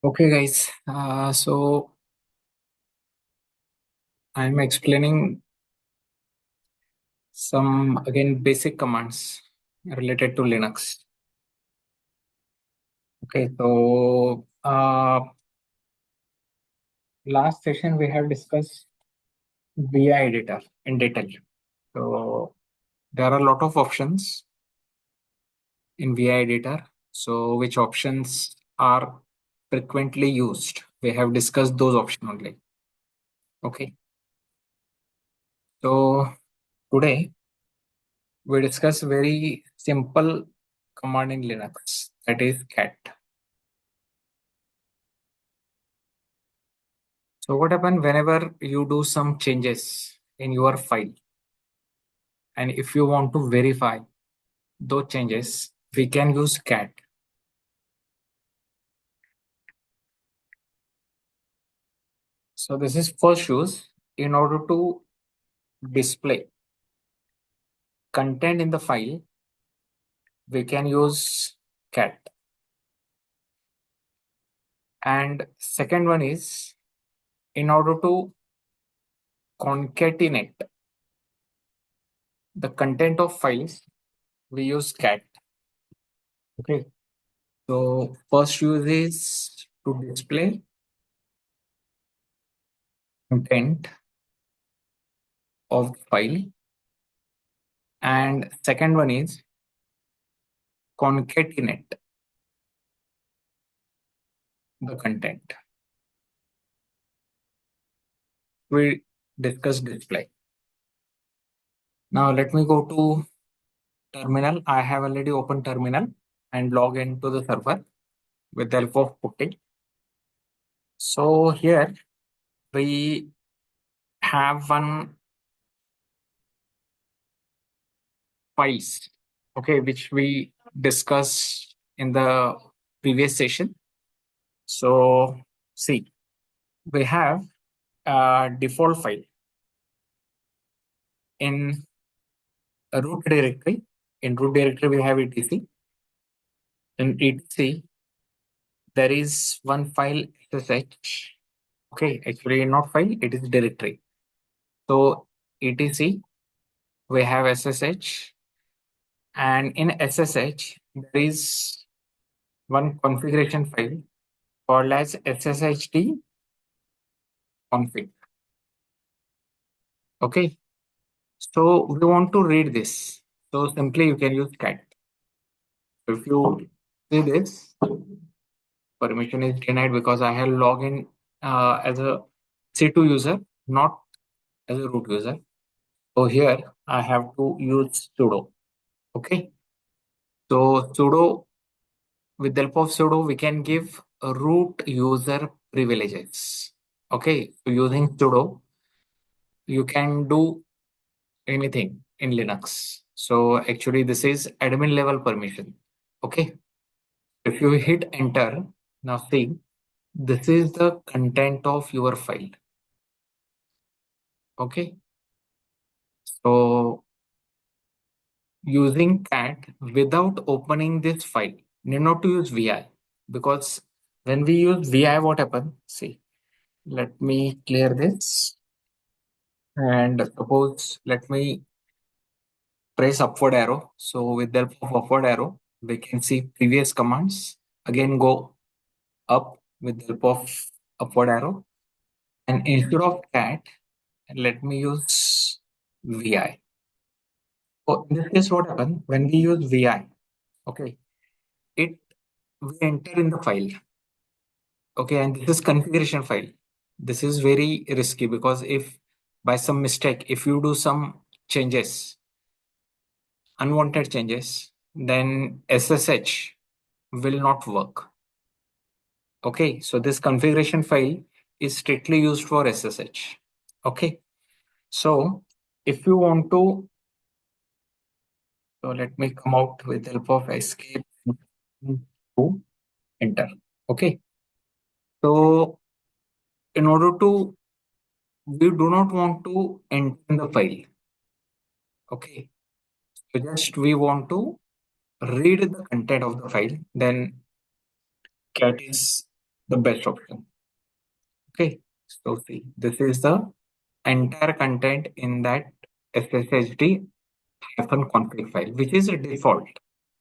Okay, guys. So I'm explaining some again basic commands related to Linux. Okay, so last session we have discussed VI editor in detail. So there are a lot of options in VI editor. So which options are frequently used? We have discussed those options only. Okay. So today we discuss very simple command in Linux, that is cat. So what happens whenever you do some changes in your file, and if you want to verify those changes, we can use cat. So this is first use in order to display content in the file, we can use cat. And second one is in order to concatenate the content of files, we use cat. Okay. So first use is to display content of the file, and second one is concatenate the content. We discuss display. Now let me go to terminal. I have already opened terminal and log into the server with the help of putty. So here we have one files, okay, which we discussed in the previous session. So see, we have a default file in a root directory. In root directory, we have etc. In etc, there is one file ssh. Okay, actually not file, it is directory. So etc, we have ssh, and in ssh there is one configuration file called as sshd config. Okay, so we want to read this. So simply you can use cat. If you see this, permission is denied because I have logged in as a C2 user, not as a root user. So here I have to use sudo. Okay. So sudo, with the help of sudo, we can give a root user privileges. Okay. So using sudo, you can do anything in Linux. So actually this is admin level permission. Okay. If you hit enter, now see, this is the content of your file. Okay. So using cat without opening this file, need not to use VI, because when we use VI, what happens? See, let me clear this, and suppose let me press upward arrow. So with the help of upward arrow, we can see previous commands. Again, go up with the help of upward arrow, and instead of cat, let me use VI. So in this case, what happens when we use VI? Okay, it we enter in the file. Okay, and this is configuration file. This is very risky because if by some mistake, if you do some changes, unwanted changes, then SSH will not work. Okay, so this configuration file is strictly used for SSH. Okay, so if you want to, so let me come out with the help of escape to enter. Okay, so in order to, we do not want to enter in the file. Okay, so just we want to read the content of the file, then cat is the best option. Okay, so see, this is the entire content in that SSHD hyphen config file, which is a default.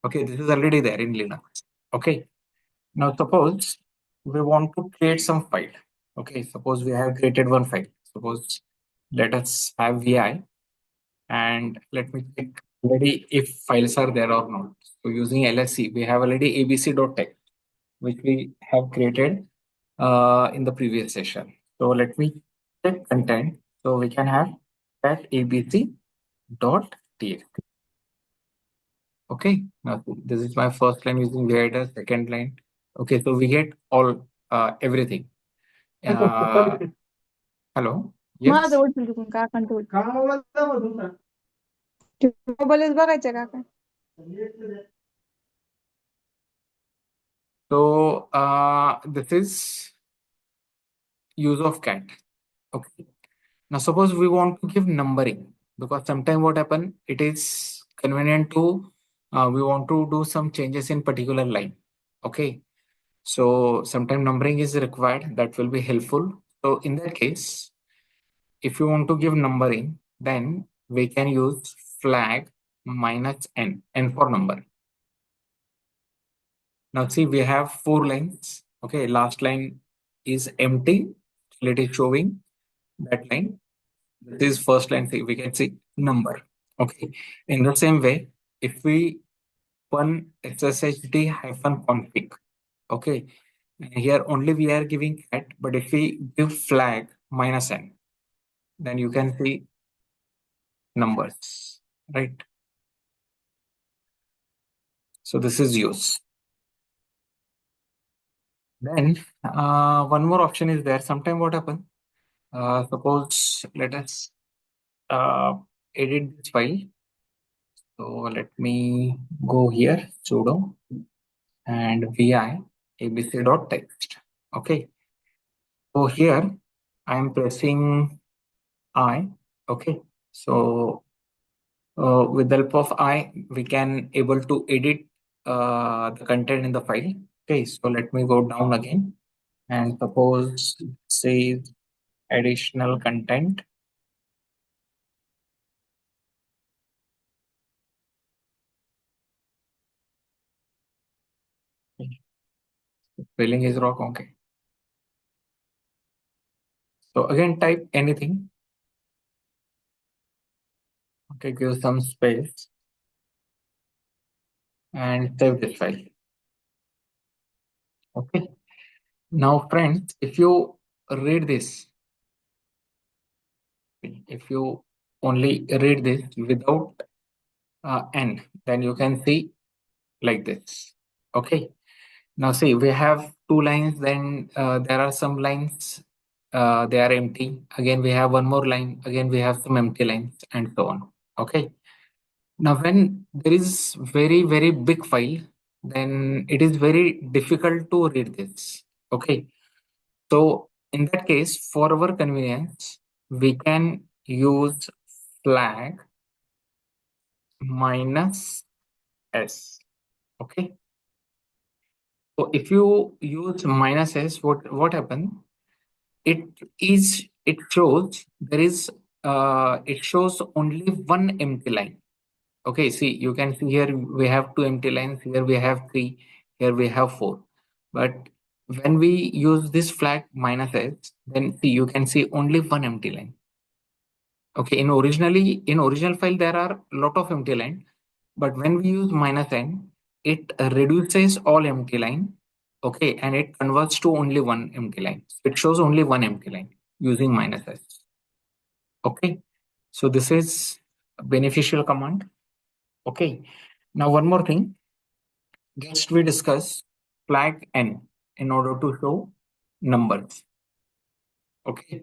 Okay, this is already there in Linux. Okay, now suppose we want to create some file. Okay, suppose we have created one file. Suppose let us have VI and let me check already if files are there or not. So using LSC, we have already abc.text, which we have created in the previous session. So let me check content. So we can have that abc.txt. Okay, now this is my first line using header, second line. Okay, so we get all everything. Hello, yes. माझ्याजवळ ठेवली कोण काकांजवळ मोबाईलच बघायचा काका So this is use of cat. Okay. Now suppose we want to give numbering, because sometimes what happen, it is convenient to we want to do some changes in particular line. Okay. So sometimes numbering is required, that will be helpful. So in that case, if you want to give numbering, then we can use flag minus n for number. Now see, we have 4 lines. Okay, last line is empty. Let it showing that line. This is first line. See, we can see number. Okay. In the same way, if we run sshd hyphen config, okay, here only we are giving cat, but if we give flag minus n, then you can see numbers, right? So this is use. Then one more option is there. Sometime what happen? Suppose let us uh, edit this file. So let me go here, sudo and vi abc.text. Okay. So here I am pressing I. Okay. So with the help of I, we can able to edit the content in the file. Okay. So let me go down again and suppose say additional content. Spelling is wrong. Okay. So again, type anything. Okay, give some space and save this file. Okay. Now, friends, if you read this, if you only read this without n, then you can see like this. Okay. Now, see, we have 2 lines, then there are some lines, they are empty. Again, we have one more line. Again, we have some empty lines and so on. Okay. Now, when there is very, very big file, then it is very difficult to read this. Okay. So in that case, for our convenience, we can use flag minus s. Okay. So if you use minus s, what happens? It shows there is it shows only one empty line. Okay, see, you can see here we have 2 empty lines, here we have 3, here we have 4. But when we use this flag minus s, then see, you can see only one empty line. Okay, in original file there are lot of empty line, but when we use minus n, it reduces all empty line. Okay, and it converts to only one empty line. It shows only one empty line using minus s. Okay, so this is a beneficial command. Okay, now one more thing. Just we discuss flag n in order to show numbers. Okay,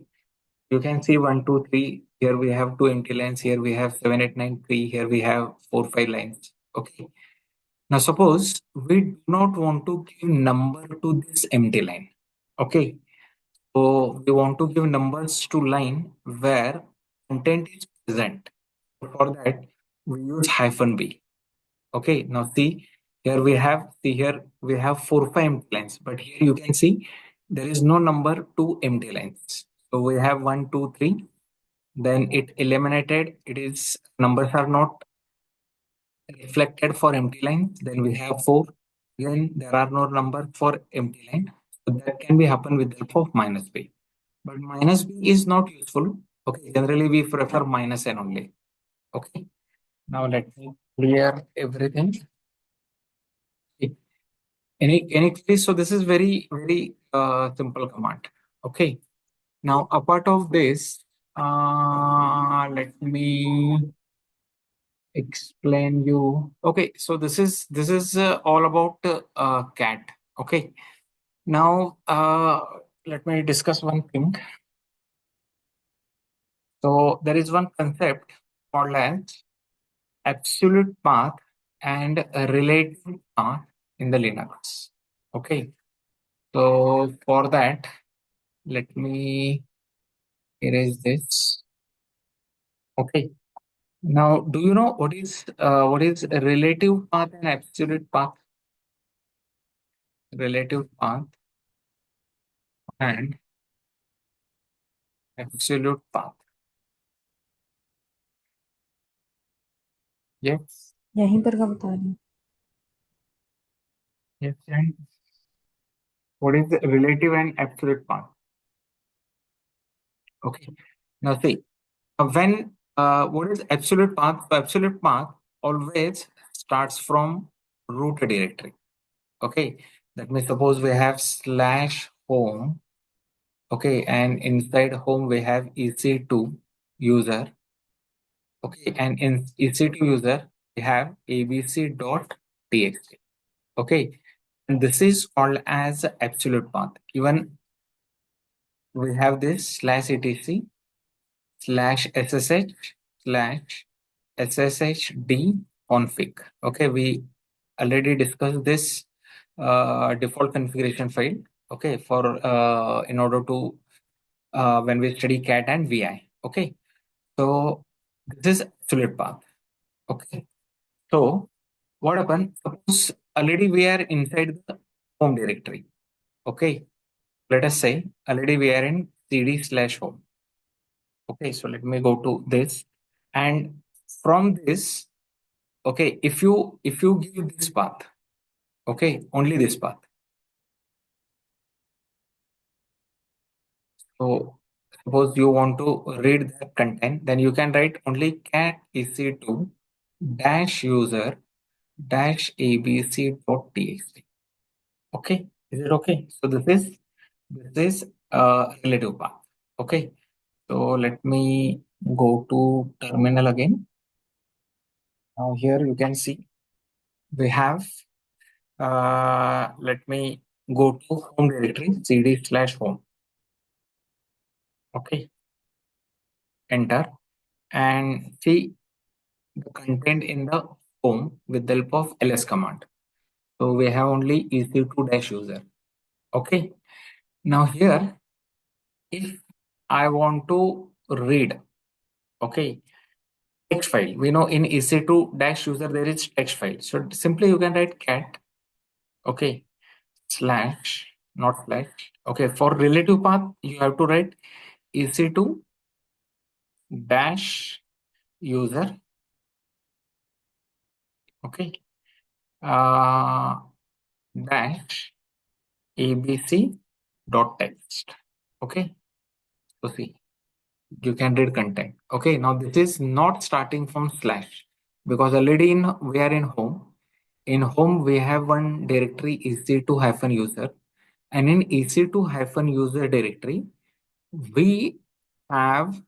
you can see 1, 2, 3. Here we have 2 empty lines. Here we have 7, 8, 9, 3. Here we have 4, 5 lines. Okay. Now suppose we do not want to give number to this empty line. Okay. So we want to give numbers to line where content is present. For that, we use hyphen b. Okay. Now see here we have 4, 5 empty lines, but here you can see there is no number to empty lines. So we have 1, 2, 3. Then it eliminated. It is numbers are not reflected for empty lines. Then we have 4. Then there are no number for empty line. So that can be happen with the help of minus b. But minus b is not useful. Okay, generally we prefer minus n only. Okay. Now let me clear everything. Okay. Any queries? So this is very simple command. Okay. Now apart of this, let me explain you. Okay, so this is all about cat. Okay. Now let me discuss one thing. So there is one concept called as absolute path and a relative path in the Linux. Okay. So for that, let me erase this. Okay. Now, do you know what is a relative path and absolute path? Relative path and absolute path. Yes. यहीं पर का बता रही हूँ Yes. And what is the relative and absolute path? Okay. Now see, when what is absolute path? So absolute path always starts from root directory. Okay. That means suppose we have slash home. Okay, and inside home we have EC2 user. Okay, and in EC2 user we have abc.txt. Okay, and this is called as absolute path. Even we have this slash etc slash ssh slash sshd config. Okay, we already discussed this default configuration file. Okay, for in order to when we study cat and vi. Okay, so this is absolute path. Okay, so what happened? Suppose already we are inside the home directory. Okay, let us say already we are in cd/home. Okay, so let me go to this, and from this, okay, if you give this path, okay, only this path. So suppose you want to read the content, then you can write only cat ec2 dash user dash abc.txt. Okay, is it okay? So this is relative path. Okay, so let me go to terminal again. Now here you can see we have let me go to home directory cd/home. Okay, enter and see the content in the home with the help of ls command. So we have only ec2 dash user. Okay, now here if I want to read, okay, text file, we know in ec2 dash user there is text file. So simply you can write cat, okay, slash, not slash. Okay, for relative path you have to write ec2 dash user, okay, uh, dash abc dot text. Okay, so see, you can read content. Okay, now this is not starting from slash because already in we are in home. In home we have one directory ec2 hyphen user, and in ec2 hyphen user directory we have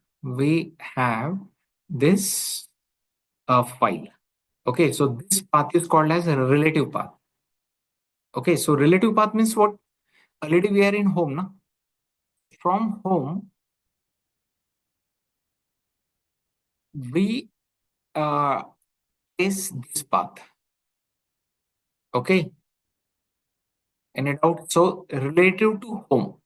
this file. Okay, so this path is called as a relative path. Okay, so relative path means what? Already we are in home, na? From home, we trace this path. Okay, any doubt? So relative to home,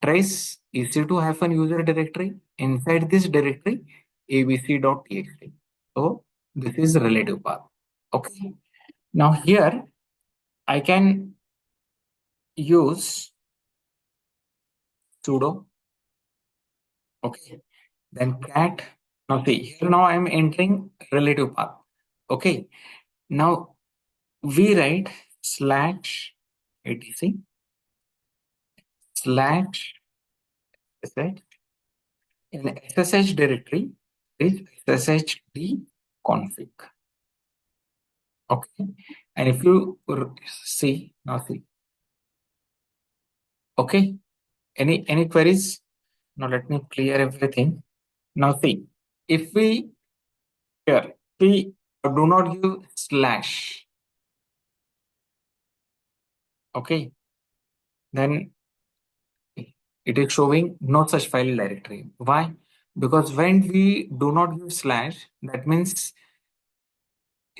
trace ec2 hyphen user directory. Inside this directory, abc.txt. So this is relative path. Okay. Now here I can use sudo. Okay. Then cat. Now see, here now I'm entering relative path. Okay. Now we write slash etc slash ssh. In SSH directory is sshd config. Okay. And if you see, now see. Okay. Any queries? Now let me clear everything. Now see, if we here we do not use slash, okay, then it is showing no such file directory. Why? Because when we do not use slash, that means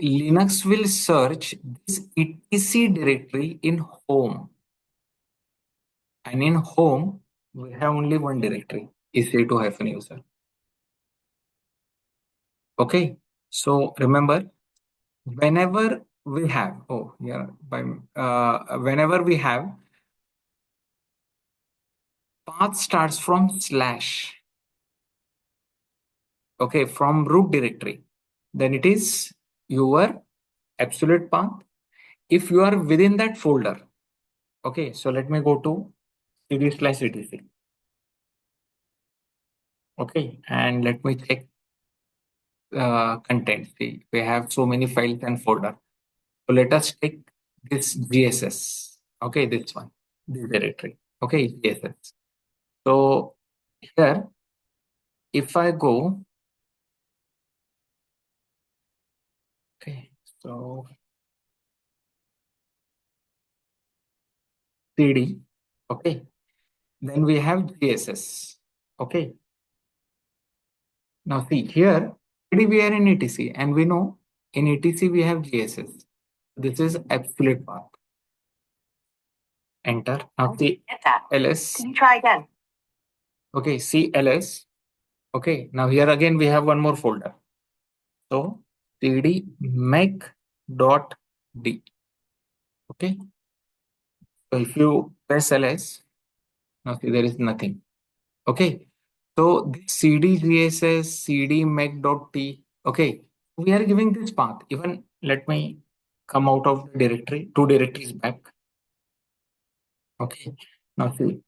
Linux will search this etc directory in home. And in home, we have only one directory, ec2-user. Okay. So remember, whenever we have, whenever we have path starts from slash, okay, from root directory, then it is your absolute path. If you are within that folder, okay, so let me go to cd/etc. Okay, and let me check content. See, we have so many files and folder. So let us take this GSS. Okay, this one, this directory. Okay, GSS. So here, if I go, okay, so CD, okay, then we have GSS. Okay, now see here, CD we are in etc, and we know in etc we have GSS. This is absolute path. Enter. Now see ls. Can you try again? Okay, see ls. Okay, now here again we have one more folder. So cd make.d. Okay. So if you press ls, now see there is nothing. Okay. So this cd gss cd make.t. Okay. We are giving this path. Even let me come out of the directory, two directories back. Okay. Now see,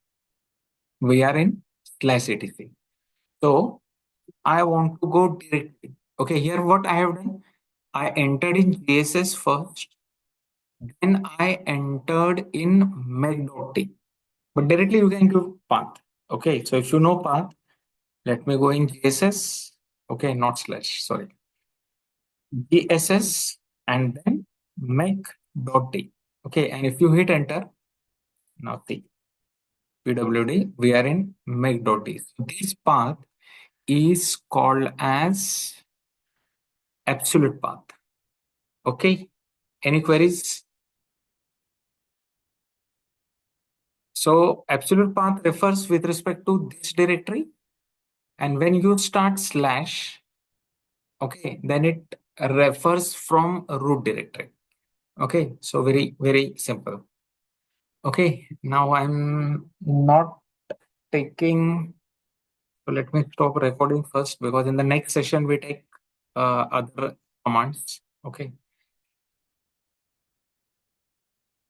we are in /etc. So I want to go directly. Okay, here what I have done, I entered in GSS first, then I entered in make.t. But directly you can do path. Okay, so if you know path, let me go in GSS. Okay, not slash, sorry. GSS and then make.t. Okay, and if you hit enter, now see, PWD, we are in make.t. So this path is called as absolute path. Okay, any queries? So absolute path refers with respect to this directory, and when you start slash, okay, then it refers from a root directory. Okay, so very simple. Okay, now I'm not taking, so let me stop recording first, because in the next session we take other commands. Okay.